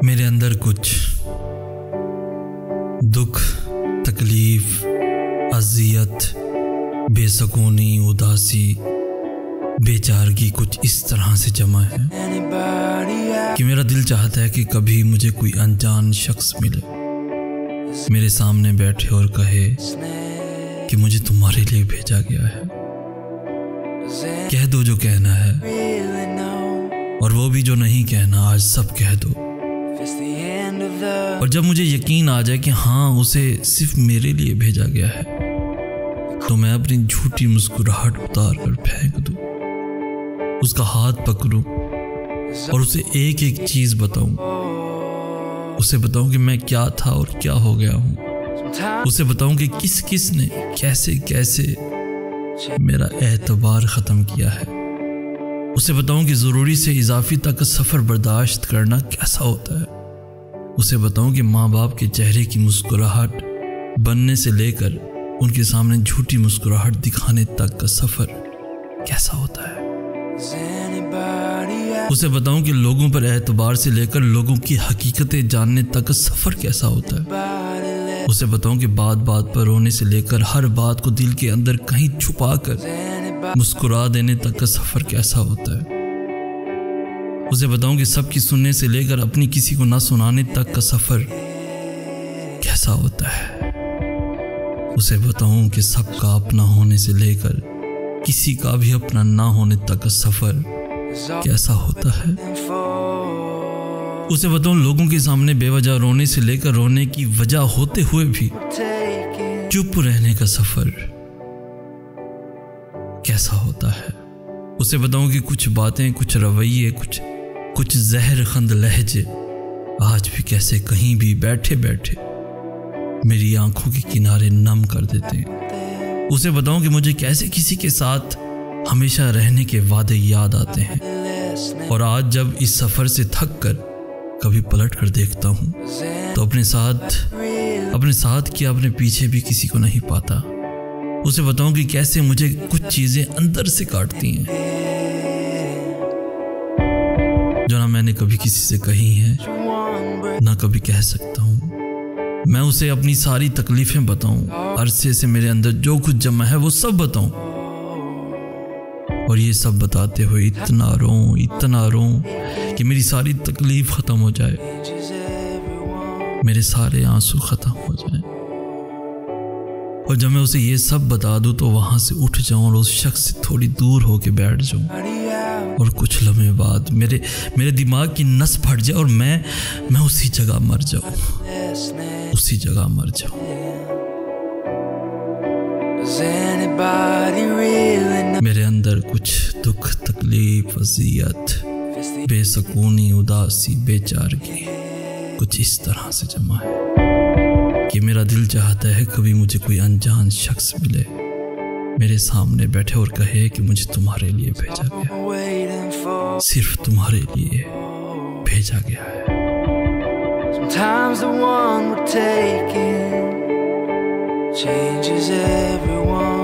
मेरे अंदर कुछ दुख, तकलीफ, अज़ियत, बेसकूनी, उदासी, बेचारगी कुछ इस तरह से जमा है कि मेरा दिल चाहता है कि कभी मुझे कोई अनजान शख्स मिले, मेरे सामने बैठे और कहे कि मुझे तुम्हारे लिए भेजा गया है। कह दो जो कहना है, और वो भी जो नहीं कहना आज सब कह दो। और जब मुझे यकीन आ जाए कि हाँ उसे सिर्फ मेरे लिए भेजा गया है, तो मैं अपनी झूठी मुस्कुराहट उतार कर फेंक दूं, उसका हाथ पकड़ूं और उसे एक एक चीज बताऊं। उसे बताऊं कि मैं क्या था और क्या हो गया हूं। उसे बताऊं कि किस किस ने कैसे कैसे मेरा एतबार ख़त्म किया है। उसे बताऊं कि ज़रूरी से इजाफी तक सफ़र बर्दाश्त करना कैसा होता है। उसे बताऊं कि माँ बाप के चेहरे की मुस्कुराहट बनने से लेकर उनके सामने झूठी मुस्कुराहट दिखाने तक का सफ़र कैसा होता है। उसे बताऊं कि लोगों पर एतबार से लेकर लोगों की हकीकतें जानने तक का सफ़र कैसा होता है। उसे बताऊं कि बात बात पर रोने से लेकर हर बात को दिल के अंदर कहीं छुपा कर मुस्कुरा देने तक का सफ़र कैसा होता है। उसे बताऊं कि सबकी सुनने से लेकर अपनी किसी को ना सुनाने तक का सफ़र कैसा होता है। उसे बताऊं कि सबका अपना होने से लेकर किसी का भी अपना ना होने तक का सफ़र कैसा होता है। उसे बताऊं लोगों के सामने बेवजह रोने से लेकर रोने की वजह होते हुए भी चुप रहने का सफ़र कैसा होता है। उसे बताऊं कि कुछ बातें, कुछ रवैये, कुछ जहर खंद लहजे आज भी कैसे कहीं भी बैठे बैठे मेरी आंखों के किनारे नम कर देते हैं। उसे बताऊं कि मुझे कैसे किसी के साथ हमेशा रहने के वादे याद आते हैं, और आज जब इस सफ़र से थक कर कभी पलट कर देखता हूँ तो अपने साथ क्या अपने पीछे भी किसी को नहीं पाता। उसे बताऊं कि कैसे मुझे कुछ चीज़ें अंदर से काटती हैं जो ना मैंने कभी किसी से कही हैं, ना कभी कह सकता हूँ। मैं उसे अपनी सारी तकलीफ़ें बताऊं, अरसे से मेरे अंदर जो कुछ जमा है वो सब बताऊं, और ये सब बताते हुए इतना रोऊं कि मेरी सारी तकलीफ़ ख़त्म हो जाए, मेरे सारे आंसू ख़त्म हो जाएं। और जब मैं उसे ये सब बता दूं तो वहाँ से उठ जाऊं और उस शख्स से थोड़ी दूर होके बैठ जाऊं, और कुछ लम्हे बाद मेरे दिमाग की नस फट जाए और मैं उसी जगह मर जाऊं। मेरे अंदर कुछ दुख, तकलीफ, अज़ियत, बेसकूनी, उदासी, बेचारगी कुछ इस तरह से जमा है कि मेरा दिल चाहता है कभी मुझे कोई अनजान शख्स मिले, मेरे सामने बैठे और कहे कि मुझे तुम्हारे लिए भेजा गया, सिर्फ तुम्हारे लिए भेजा गया है। Sometimes the one we're taking changes everyone.